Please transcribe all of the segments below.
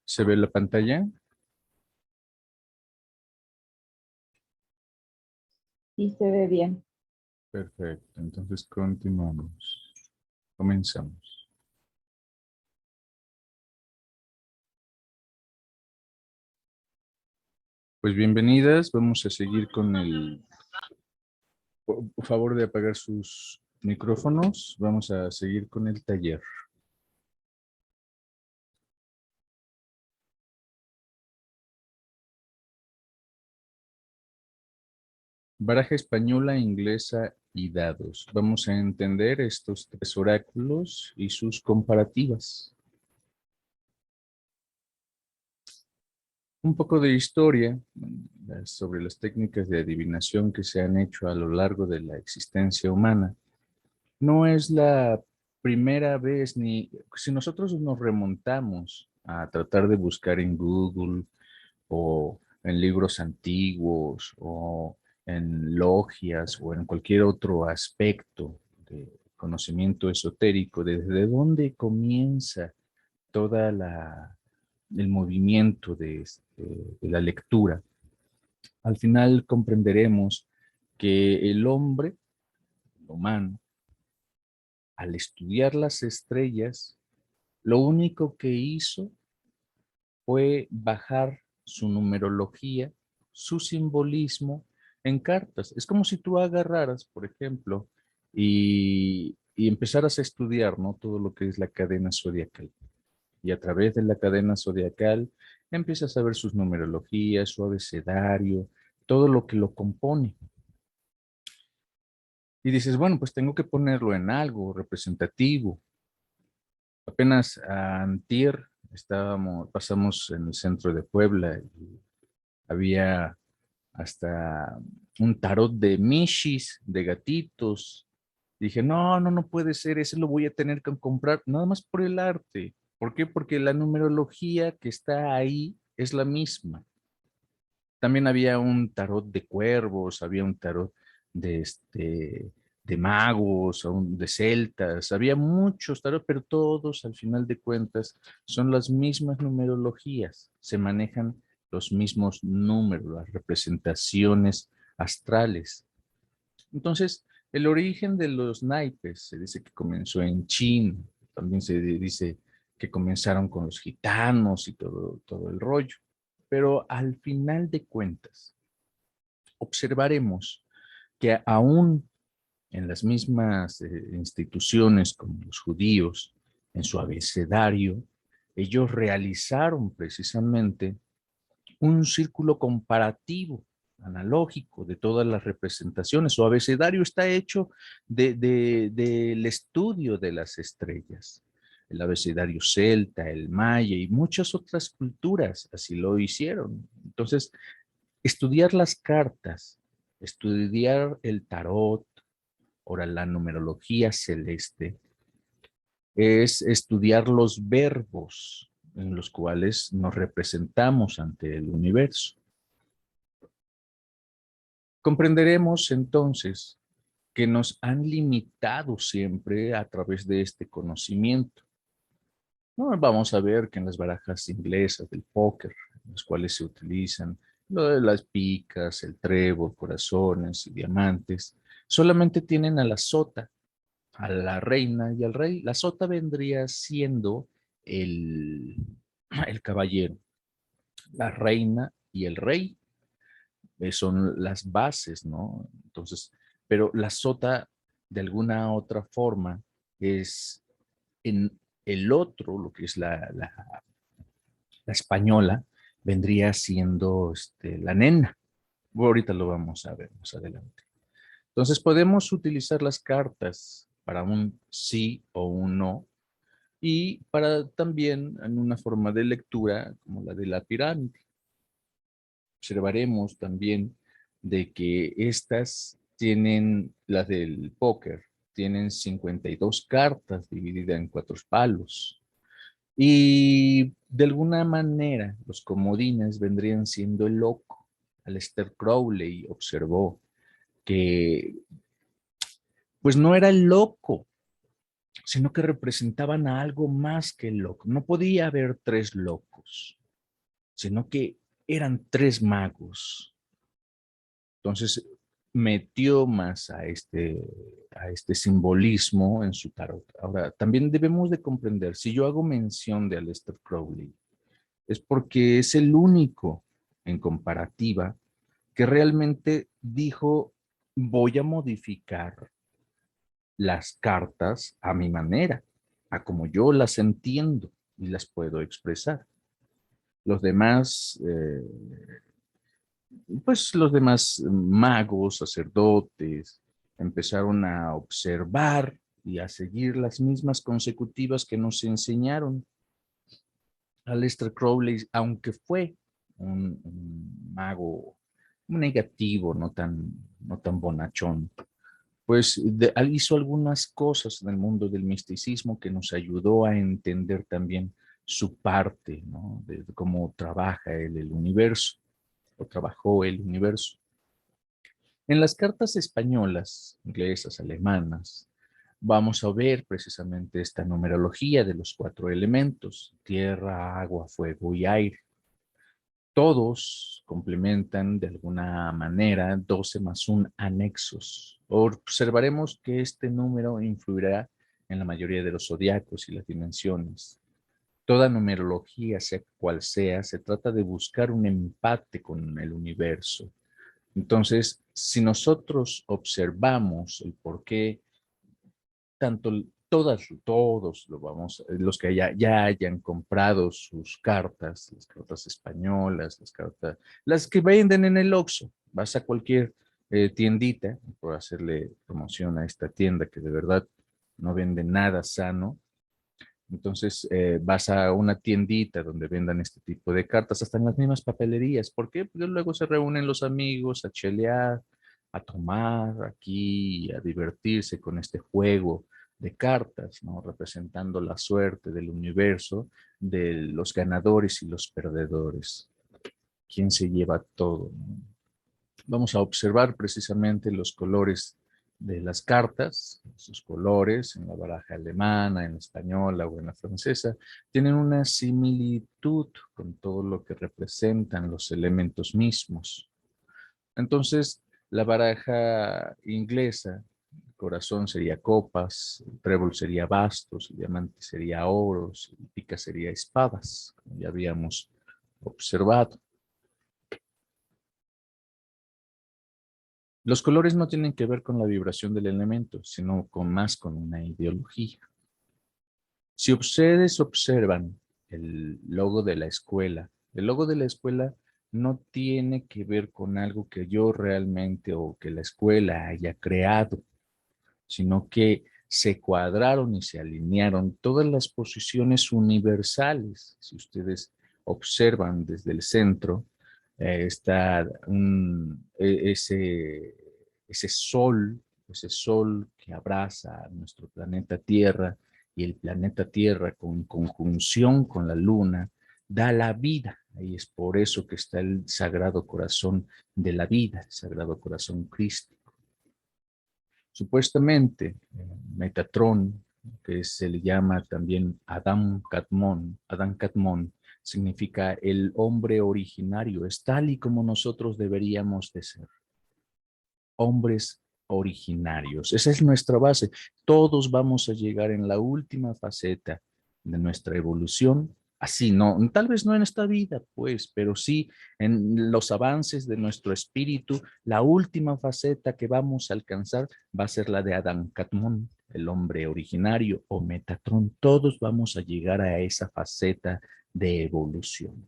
¿Se ve la pantalla? Sí, se ve bien. Perfecto, entonces continuamos. Comenzamos. Pues bienvenidas, vamos a seguir con por favor de apagar sus micrófonos, vamos a seguir con el taller. Baraja española, inglesa y dados. Vamos a entender estos tres oráculos y sus comparativas. Un poco de historia sobre las técnicas de adivinación que se han hecho a lo largo de la existencia humana. No es la primera vez, ni si nosotros nos remontamos a tratar de buscar en Google o en libros antiguos o en logias o en cualquier otro aspecto de conocimiento esotérico, desde dónde comienza toda el movimiento de la lectura. Al final comprenderemos que el hombre, el humano, al estudiar las estrellas, lo único que hizo fue bajar su numerología, su simbolismo en cartas. Es como si tú agarraras, por ejemplo, y empezaras a estudiar, ¿no? Todo lo que es la cadena zodiacal. Y a través de la cadena zodiacal empiezas a ver sus numerologías, su abecedario, todo lo que lo compone. Y dices, bueno, pues tengo que ponerlo en algo representativo. Apenas antier pasamos en el centro de Puebla y había hasta un tarot de mishis, de gatitos. Dije, no, no, no puede ser, ese lo voy a tener que comprar, nada más por el arte. ¿Por qué? Porque la numerología que está ahí es la misma. También había un tarot de cuervos, había un tarot de, de magos, de celtas, había muchos tarot, pero todos al final de cuentas son las mismas numerologías, se manejan los mismos números, las representaciones astrales. Entonces, el origen de los naipes se dice que comenzó en China, también se dice que comenzaron con los gitanos y todo el rollo. Pero al final de cuentas, observaremos que aún en las mismas instituciones como los judíos, en su abecedario, ellos realizaron precisamente un círculo comparativo, analógico de todas las representaciones. Su abecedario está hecho del estudio de las estrellas. El abecedario celta, el maya y muchas otras culturas así lo hicieron. Entonces, estudiar las cartas, estudiar el tarot, ahora la numerología celeste, es estudiar los verbos en los cuales nos representamos ante el universo. Comprenderemos entonces que nos han limitado siempre a través de este conocimiento. No, vamos a ver que en las barajas inglesas del póker, en las cuales se utilizan lo de las picas, el trébol, corazones y diamantes, solamente tienen a la sota, a la reina y al rey. La sota vendría siendo el, el caballero, la reina y el rey son las bases, ¿no? Entonces, pero la sota de alguna otra forma es en el otro, lo que es la española, vendría siendo la nena. Ahorita lo vamos a ver más adelante. Entonces podemos utilizar las cartas para un sí o un no y para también en una forma de lectura como la de la pirámide. Observaremos también de que estas tienen, las del póker, tienen 52 cartas divididas en 4 palos. Y de alguna manera los comodines vendrían siendo el loco. Aleister Crowley observó que pues no era el loco, sino que representaban a algo más que el loco. No podía haber 3 locos. magos, sino que eran 3 magos. Entonces metió más a este simbolismo en su tarot. Ahora, también debemos de comprender, si yo hago mención de Aleister Crowley, es porque es el único en comparativa que realmente dijo, voy a modificar las cartas a mi manera, a como yo las entiendo y las puedo expresar. Los demás, pues los demás magos, sacerdotes, empezaron a observar y a seguir las mismas consecutivas que nos enseñaron. Aleister Crowley, aunque fue un mago negativo, no tan bonachón, pues hizo algunas cosas en el mundo del misticismo que nos ayudó a entender también su parte, ¿no? De cómo trabaja él el universo, o trabajó el universo. En las cartas españolas, inglesas, alemanas, vamos a ver precisamente esta numerología de los 4 elementos: tierra, agua, fuego y aire. Todos complementan de alguna manera 12 más 1 anexos. Observaremos que este número influirá en la mayoría de los zodiacos y las dimensiones. Toda numerología, sea cual sea, se trata de buscar un empate con el universo. Entonces, si nosotros observamos el por qué tanto todos los que ya hayan comprado sus cartas, las cartas españolas, las que venden en el Oxxo, vas a cualquier tiendita, por hacerle promoción a esta tienda que de verdad no vende nada sano. Entonces vas a una tiendita donde vendan este tipo de cartas, hasta en las mismas papelerías. ¿Por qué? Porque luego se reúnen los amigos a chelear, a tomar aquí, a divertirse con este juego de cartas, ¿no? Representando la suerte del universo, de los ganadores y los perdedores. ¿Quién se lleva todo, ¿no? Vamos a observar precisamente los colores de las cartas, sus colores en la baraja alemana, en la española o en la francesa, tienen una similitud con todo lo que representan los elementos mismos. Entonces, la baraja inglesa, el corazón sería copas, el trébol sería bastos, el diamante sería oros, el pica sería espadas, como ya habíamos observado. Los colores no tienen que ver con la vibración del elemento, sino más con una ideología. Si ustedes observan el logo de la escuela, el logo de la escuela no tiene que ver con algo que yo realmente o que la escuela haya creado, sino que se cuadraron y se alinearon todas las posiciones universales. Si ustedes observan desde el centro, está ese sol que abraza a nuestro planeta Tierra, y el planeta Tierra con conjunción con la luna da la vida. Y es por eso que está el Sagrado Corazón de la vida, el Sagrado Corazón Cristo. Supuestamente, Metatron, que se le llama también Adam Kadmon, significa el hombre originario, es tal y como nosotros deberíamos de ser. Hombres originarios. Esa es nuestra base. Todos vamos a llegar en la última faceta de nuestra evolución. Así, no, tal vez no en esta vida, pues, pero sí en los avances de nuestro espíritu, la última faceta que vamos a alcanzar va a ser la de Adam Kadmon, el hombre originario o Metatron. Todos vamos a llegar a esa faceta de evolución.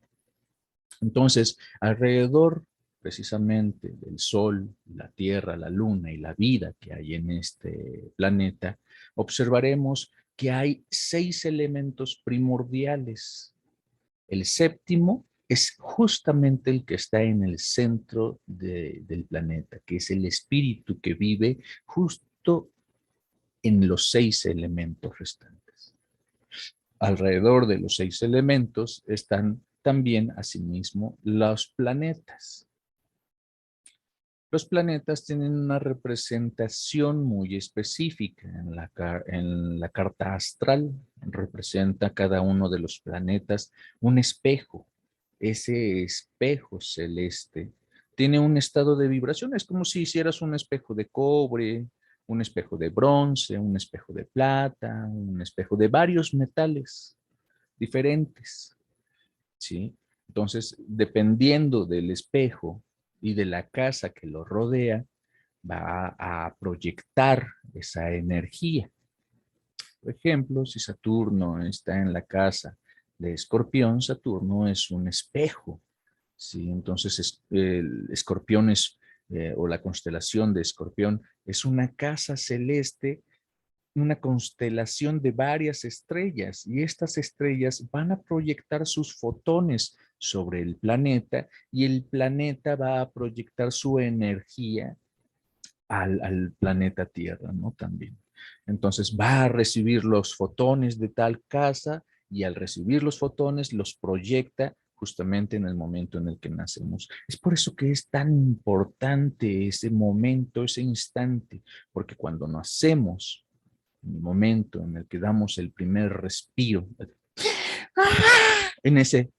Entonces, alrededor precisamente del Sol, la Tierra, la Luna y la vida que hay en este planeta, observaremos que hay 6 elementos primordiales. El séptimo es justamente el que está en el centro del planeta, que es el espíritu que vive justo en los 6 elementos restantes. Alrededor de los 6 elementos están también, asimismo, los planetas. Los planetas tienen una representación muy específica en la carta astral. Representa cada uno de los planetas un espejo. Ese espejo celeste tiene un estado de vibración. Es como si hicieras un espejo de cobre, un espejo de bronce, un espejo de plata, un espejo de varios metales diferentes, ¿sí? Entonces, dependiendo del espejo y de la casa que lo rodea, va a proyectar esa energía. Por ejemplo, si Saturno está en la casa de Escorpión, Saturno es un espejo, ¿sí? Entonces, el Escorpión es, o la constelación de Escorpión, es una casa celeste, una constelación de varias estrellas, y estas estrellas van a proyectar sus fotones sobre el planeta, y el planeta va a proyectar su energía al planeta Tierra, ¿no? También. Entonces va a recibir los fotones de tal casa, y al recibir los fotones los proyecta justamente en el momento en el que nacemos. Es por eso que es tan importante ese momento, ese instante, porque cuando nacemos, en el momento en el que damos el primer respiro, en ese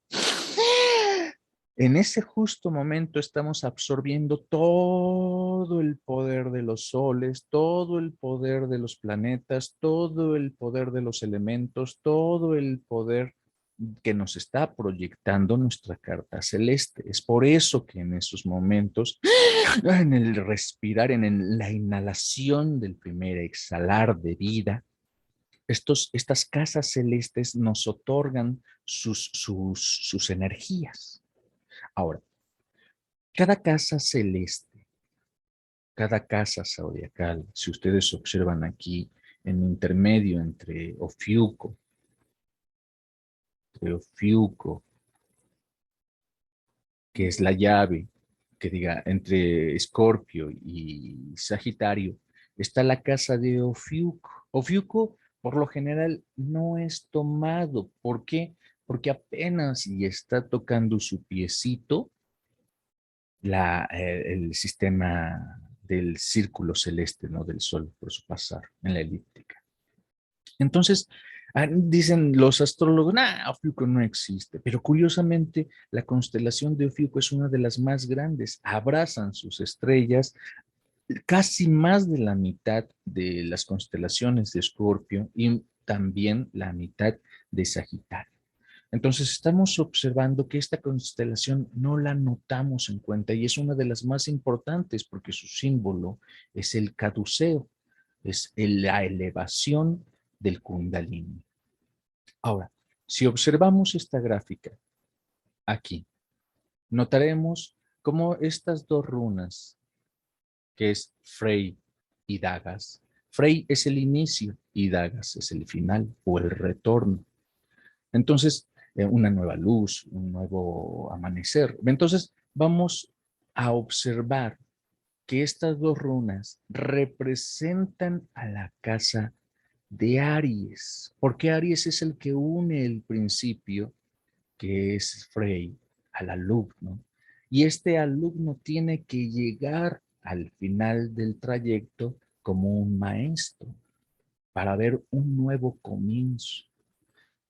en ese justo momento estamos absorbiendo todo el poder de los soles, todo el poder de los planetas, todo el poder de los elementos, todo el poder que nos está proyectando nuestra carta celeste. Es por eso que en esos momentos, en el respirar, en la inhalación del primer exhalar de vida, estas casas celestes nos otorgan sus energías. Ahora, cada casa celeste, cada casa zodiacal, si ustedes observan aquí en intermedio entre Ofiuco, que es la llave, que diga, entre Escorpio y Sagitario, está la casa de Ofiuco. Ofiuco, por lo general, no es tomado. ¿Por qué? Porque apenas y está tocando su piecito el sistema del círculo celeste, ¿no? Del Sol por su pasar en la elíptica. Entonces, dicen los astrólogos, nah, Ofiuco no existe, pero curiosamente la constelación de Ofiuco es una de las más grandes. Abrazan sus estrellas casi más de la mitad de las constelaciones de Escorpio y también la mitad de Sagitario. Entonces estamos observando que esta constelación no la notamos en cuenta, y es una de las más importantes porque su símbolo es el caduceo, es la elevación del Kundalini. Ahora, si observamos esta gráfica aquí, notaremos cómo estas dos runas, que es Frey y Dagas, Frey es el inicio y Dagas es el final o el retorno. Entonces, una nueva luz, un nuevo amanecer. Entonces, vamos a observar que estas dos runas representan a la casa de Aries, porque Aries es el que une el principio, que es Frey, al alumno. Y este alumno tiene que llegar al final del trayecto como un maestro para ver un nuevo comienzo.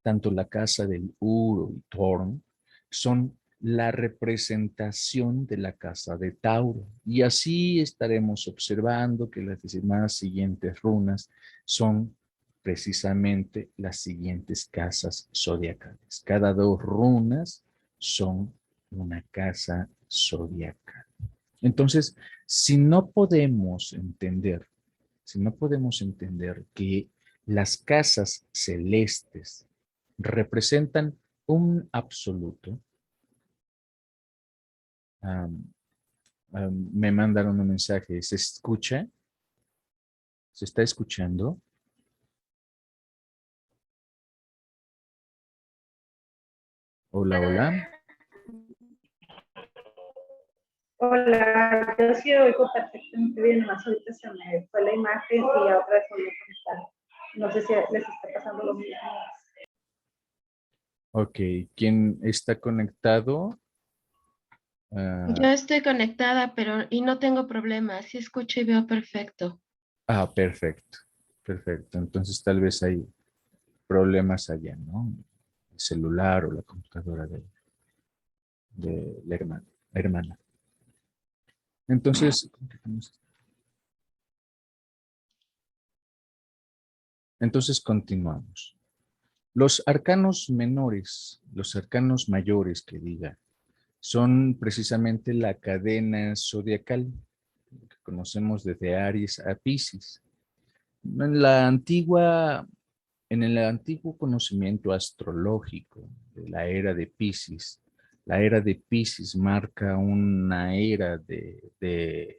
Tanto la casa del Uro y Torn son la representación de la casa de Tauro. Y así estaremos observando que las demás siguientes runas son precisamente las siguientes casas zodiacales. Cada dos runas son una casa zodiacal. Entonces, si no podemos entender, si no podemos entender que las casas celestes representan un absoluto. Me mandaron un mensaje. ¿Se escucha? ¿Se está escuchando? Hola, hola. Hola, yo sí oigo perfectamente bien, más ahorita se me fue la imagen y otra vez volví a conectar. No sé si les está pasando lo mismo. Ok, ¿quién está conectado? Ah, Yo estoy conectada, y no tengo problemas. Sí escucho y veo perfecto. perfecto, perfecto. Entonces tal vez hay problemas allá, ¿no? El celular o la computadora de la hermana. Entonces, entonces continuamos. Los arcanos menores, los arcanos mayores que diga, son precisamente la cadena zodiacal que conocemos desde Aries a Piscis. En la antigua, en el antiguo conocimiento astrológico de la era de Piscis marca una era de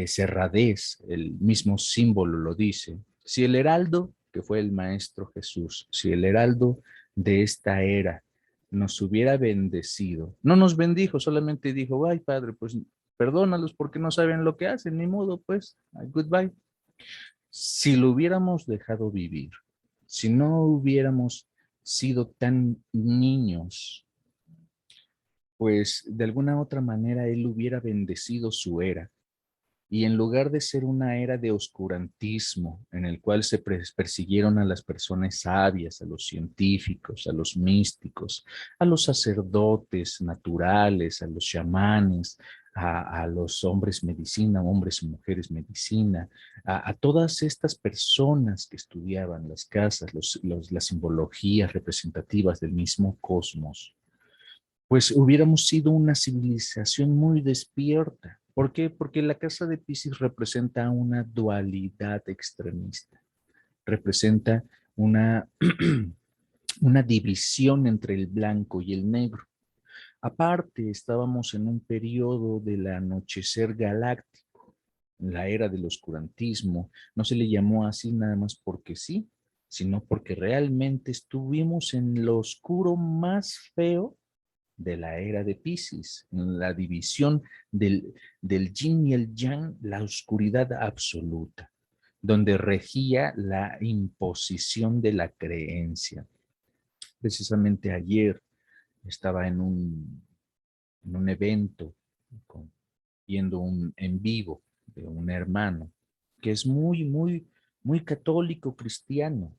cerradez, el mismo símbolo lo dice. Si el heraldo, que fue el Maestro Jesús, si el heraldo de esta era nos hubiera bendecido, no nos bendijo, solamente dijo, ay Padre, pues perdónalos porque no saben lo que hacen, ni modo, pues, goodbye. Si lo hubiéramos dejado vivir, si no hubiéramos sido tan niños, pues de alguna otra manera Él hubiera bendecido su era. Y en lugar de ser una era de oscurantismo en el cual se persiguieron a las personas sabias, a los científicos, a los místicos, a los sacerdotes naturales, a los chamanes, a los hombres medicina, hombres y mujeres medicina, a todas estas personas que estudiaban las casas, las simbologías representativas del mismo cosmos, pues hubiéramos sido una civilización muy despierta. ¿Por qué? Porque la casa de Piscis representa una dualidad extremista, representa una, una división entre el blanco y el negro. Aparte, estábamos en un periodo del anochecer galáctico, en la era del oscurantismo. No se le llamó así nada más porque sí, sino porque realmente estuvimos en lo oscuro más feo de la era de Piscis, en la división del yin y el yang, la oscuridad absoluta, donde regía la imposición de la creencia. Precisamente ayer estaba en un evento viendo un en vivo de un hermano que es muy católico cristiano.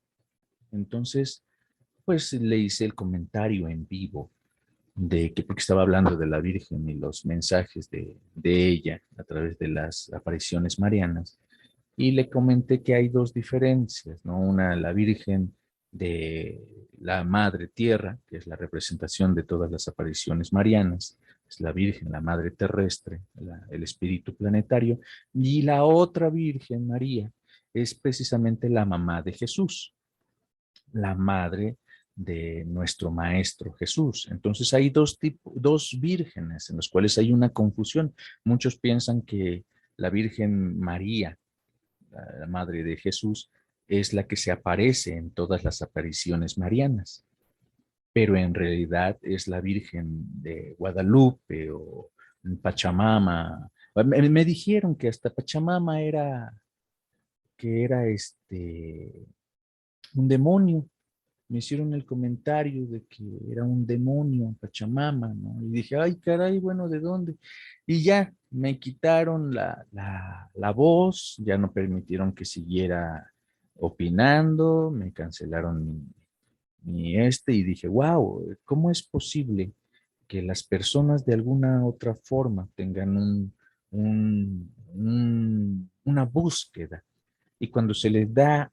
Entonces, pues le hice el comentario en vivo de que porque estaba hablando de la Virgen y los mensajes de ella a través de las apariciones marianas, y le comenté que hay dos diferencias, ¿no? Una, la Virgen de la Madre Tierra, que es la representación de todas las apariciones marianas, es la Virgen, la Madre Terrestre, el Espíritu Planetario, y la otra Virgen María es precisamente la mamá de Jesús, la madre de nuestro Maestro Jesús. Entonces hay dos vírgenes en las cuales hay una confusión. Muchos piensan que la Virgen María, la madre de Jesús, es la que se aparece en todas las apariciones marianas, pero en realidad es la Virgen de Guadalupe o Pachamama. Me dijeron que hasta Pachamama era un demonio. Me hicieron el comentario de que era un demonio, Pachamama, ¿no? Y dije, ay, caray, bueno, ¿de dónde? Y ya me quitaron la voz, ya no permitieron que siguiera opinando, me cancelaron y dije, wow, ¿cómo es posible que las personas de alguna otra forma tengan una búsqueda y cuando se les da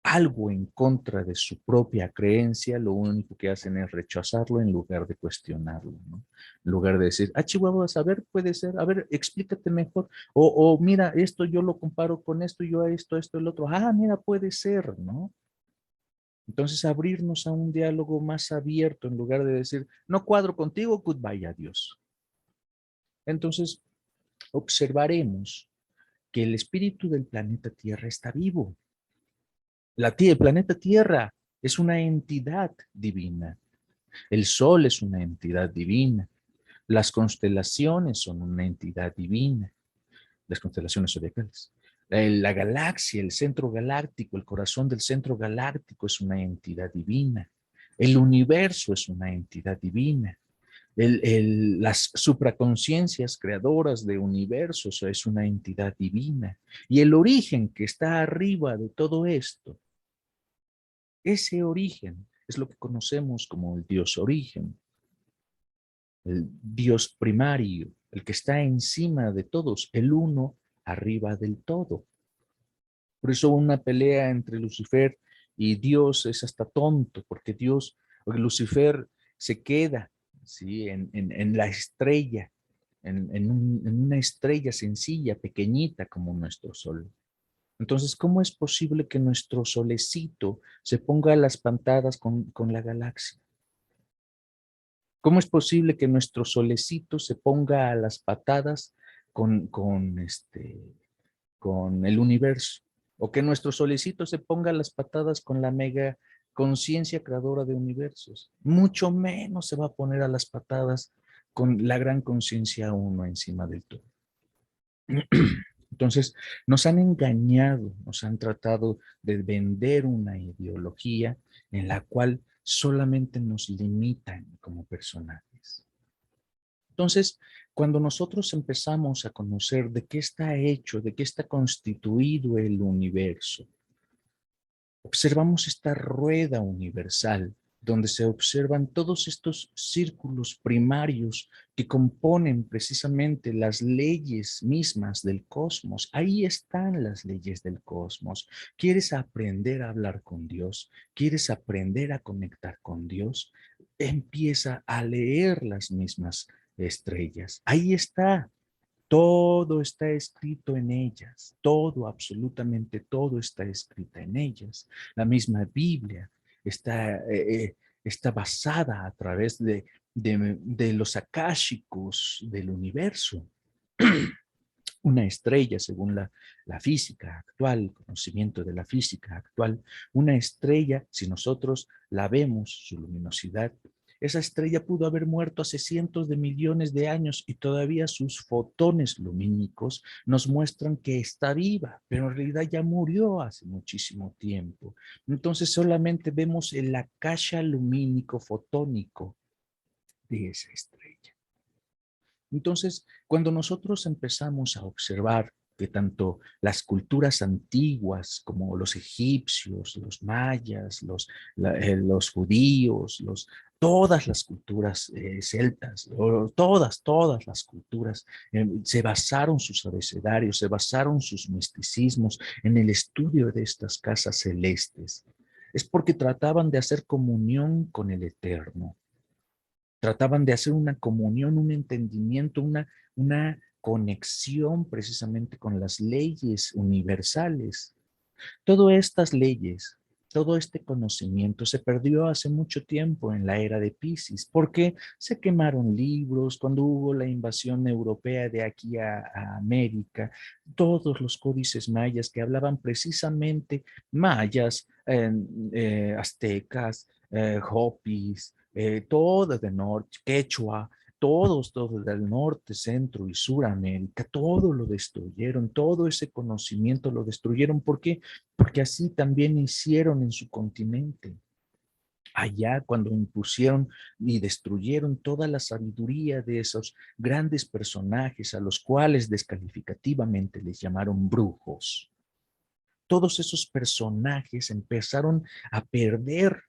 algo en contra de su propia creencia, lo único que hacen es rechazarlo en lugar de cuestionarlo, ¿no? En lugar de decir, Chihuahua, a ver, puede ser, a ver, explícate mejor, o mira, esto yo lo comparo con esto, yo a esto, el otro, mira, puede ser, ¿no? Entonces abrirnos a un diálogo más abierto en lugar de decir, no cuadro contigo, goodbye, adiós. Entonces observaremos que el espíritu del planeta Tierra está vivo. El planeta Tierra es una entidad divina. El Sol es una entidad divina. Las constelaciones son una entidad divina. Las constelaciones zodiacales. La galaxia, el centro galáctico, el corazón del centro galáctico es una entidad divina. El universo es una entidad divina. Las supraconciencias creadoras de universos es una entidad divina. Y el origen que está arriba de todo esto, ese origen es lo que conocemos como el Dios origen, el Dios primario, el que está encima de todos, el uno arriba del todo. Por eso una pelea entre Lucifer y Dios es hasta tonto, porque Lucifer se queda, ¿sí? en la estrella, en una estrella sencilla, pequeñita como nuestro sol. Entonces, ¿cómo es posible que nuestro solecito se ponga a las pantadas con la galaxia? ¿Cómo es posible que nuestro solecito se ponga a las patadas con el universo? O que nuestro solecito se ponga a las patadas con la mega conciencia creadora de universos. Mucho menos se va a poner a las patadas con la gran conciencia uno encima del todo. Entonces, nos han engañado, nos han tratado de vender una ideología en la cual solamente nos limitan como personajes. Entonces, cuando nosotros empezamos a conocer de qué está hecho, de qué está constituido el universo, observamos esta rueda universal donde se observan todos estos círculos primarios que componen precisamente las leyes mismas del cosmos. Ahí están las leyes del cosmos. ¿Quieres aprender a hablar con Dios? ¿Quieres aprender a conectar con Dios? Empieza a leer las mismas estrellas. Ahí está. Todo está escrito en ellas, todo, absolutamente todo está escrito en ellas. La misma Biblia está basada a través de los akáshicos del universo. Una estrella, según la física actual, el conocimiento de la física actual, una estrella, si nosotros la vemos, su luminosidad, esa estrella pudo haber muerto hace cientos de millones de años y todavía sus fotones lumínicos nos muestran que está viva, pero en realidad ya murió hace muchísimo tiempo. Entonces solamente vemos el akasha lumínico fotónico de esa estrella. Entonces, cuando nosotros empezamos a observar que tanto las culturas antiguas como los egipcios, los mayas, los judíos, todas las culturas celtas, todas las culturas se basaron sus abecedarios, se basaron sus misticismos en el estudio de estas casas celestes. Es porque trataban de hacer comunión con el Eterno. Trataban de hacer una comunión, un entendimiento, una conexión precisamente con las leyes universales. Todas estas leyes, todo este conocimiento se perdió hace mucho tiempo en la era de Piscis, porque se quemaron libros, cuando hubo la invasión europea de aquí a América, todos los códices mayas que hablaban precisamente mayas, aztecas, hopis, todas de norte, quechua, todos del norte, centro y suramérica, todo lo destruyeron, todo ese conocimiento lo destruyeron. ¿Por qué? Porque así también hicieron en su continente. Allá cuando impusieron y destruyeron toda la sabiduría de esos grandes personajes a los cuales descalificativamente les llamaron brujos. Todos esos personajes empezaron a perder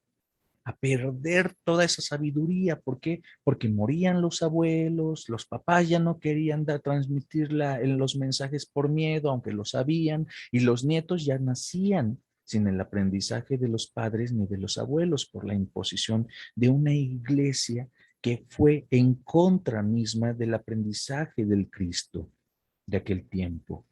toda esa sabiduría. ¿Por qué? Porque morían los abuelos, los papás ya no querían transmitir los mensajes por miedo, aunque lo sabían, y los nietos ya nacían sin el aprendizaje de los padres ni de los abuelos por la imposición de una iglesia que fue en contra misma del aprendizaje del Cristo de aquel tiempo.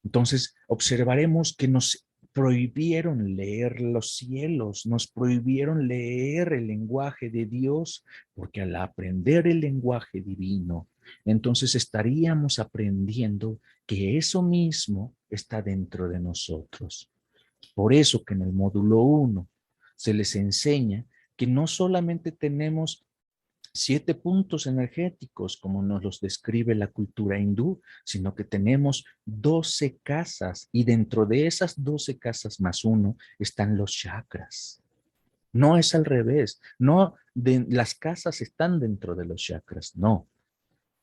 Entonces, observaremos que nos prohibieron leer los cielos, nos prohibieron leer el lenguaje de Dios, porque al aprender el lenguaje divino, entonces estaríamos aprendiendo que eso mismo está dentro de nosotros. Por eso que en el módulo 1 se les enseña que no solamente tenemos 7 puntos energéticos, como nos los describe la cultura hindú, sino que tenemos 12 casas y dentro de esas 12 casas más uno están los chakras. No es al revés. No las casas están dentro de los chakras. No,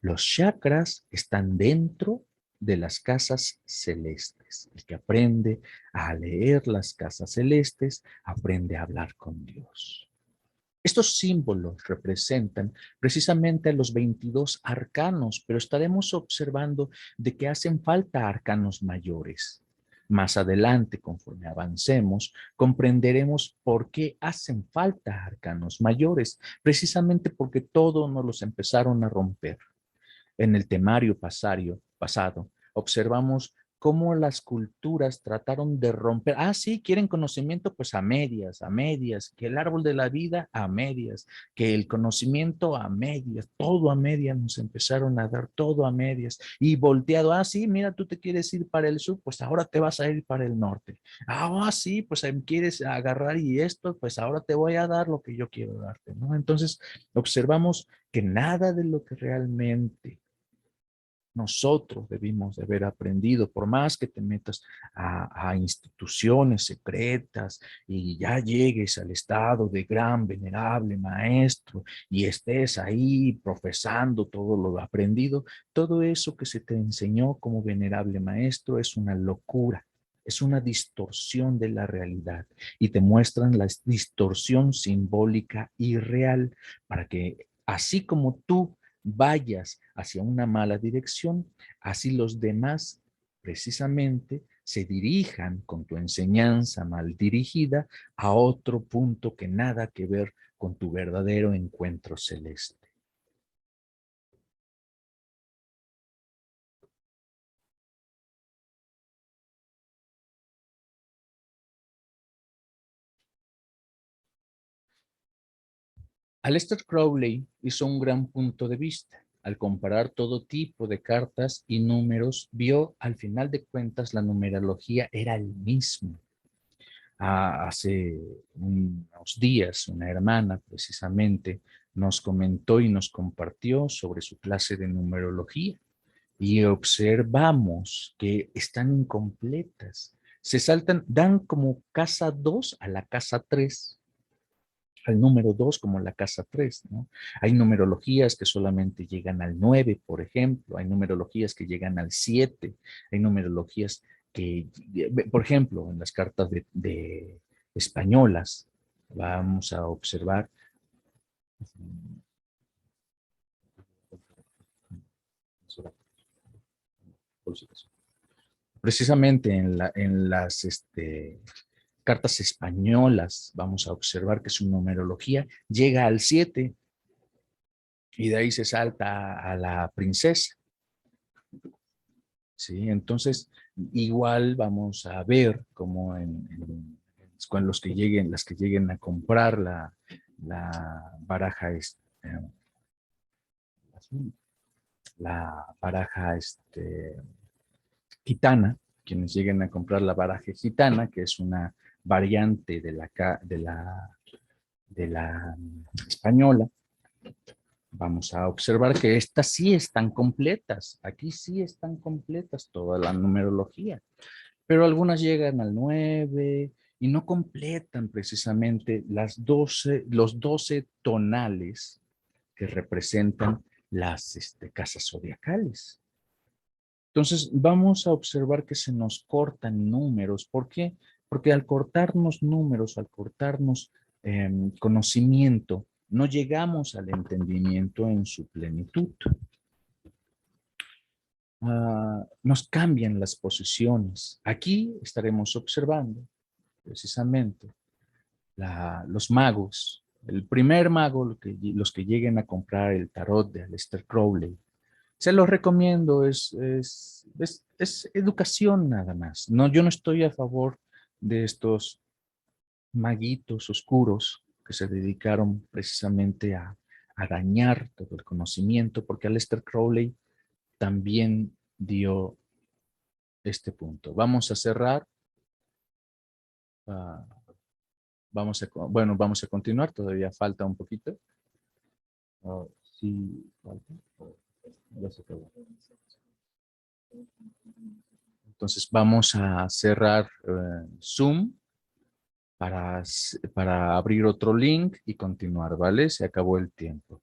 los chakras están dentro de las casas celestes. El que aprende a leer las casas celestes, aprende a hablar con Dios. Estos símbolos representan precisamente a los 22 arcanos, pero estaremos observando de que hacen falta arcanos mayores. Más adelante, conforme avancemos, comprenderemos por qué hacen falta arcanos mayores, precisamente porque todos nos los empezaron a romper. En el temario pasado, observamos cómo las culturas trataron de romper. Ah, sí, quieren conocimiento, pues a medias, que el árbol de la vida a medias, que el conocimiento a medias, todo a medias, nos empezaron a dar todo a medias y volteado. Ah, sí, mira, tú te quieres ir para el sur, pues ahora te vas a ir para el norte. Ah, sí, pues quieres agarrar y esto, pues ahora te voy a dar lo que yo quiero darte, ¿no? Entonces, observamos que nada de lo que realmente nosotros debimos de haber aprendido, por más que te metas a instituciones secretas y ya llegues al estado de gran venerable maestro y estés ahí profesando todo lo aprendido, todo eso que se te enseñó como venerable maestro es una locura. Es una distorsión de la realidad y te muestran la distorsión simbólica y real para que así como tú vayas hacia una mala dirección, así los demás precisamente se dirijan con tu enseñanza mal dirigida a otro punto que nada que ver con tu verdadero encuentro celeste. Aleister Crowley hizo un gran punto de vista. Al comparar todo tipo de cartas y números, vio al final de cuentas la numerología era el mismo. Hace unos días una hermana precisamente nos comentó y nos compartió sobre su clase de numerología y observamos que están incompletas. Se saltan, dan como casa 2 a la casa 3, al número 2 como la casa 3, ¿no? Hay numerologías que solamente llegan al 9, por ejemplo, hay numerologías que llegan al 7, hay numerologías que, por ejemplo, en las cartas de españolas, vamos a observar precisamente en las cartas españolas, vamos a observar que su numerología llega al 7 y de ahí se salta a la princesa. ¿Sí? Entonces, igual vamos a ver cómo con los que lleguen, las que lleguen a comprar la baraja, la baraja gitana, quienes lleguen a comprar la baraja gitana, que es una variante de la española, vamos a observar que estas sí están completas. Aquí sí están completas toda la numerología, pero algunas llegan al 9 y no completan precisamente los 12 tonales que representan las casas zodiacales. Entonces, vamos a observar que se nos cortan números. ¿Por qué? Porque al cortarnos números, al cortarnos conocimiento, no llegamos al entendimiento en su plenitud. Nos cambian las posiciones. Aquí estaremos observando precisamente los magos. El primer mago, los que lleguen a comprar el tarot de Aleister Crowley, se los recomiendo, es educación nada más. No, yo no estoy a favor de estos maguitos oscuros que se dedicaron precisamente a dañar todo el conocimiento, porque Aleister Crowley también dio este punto. Vamos a cerrar. ah, vamos a continuar, todavía falta un poquito. Sí, falta. Ya se acabó. Entonces vamos a cerrar Zoom para abrir otro link y continuar, ¿vale? Se acabó el tiempo.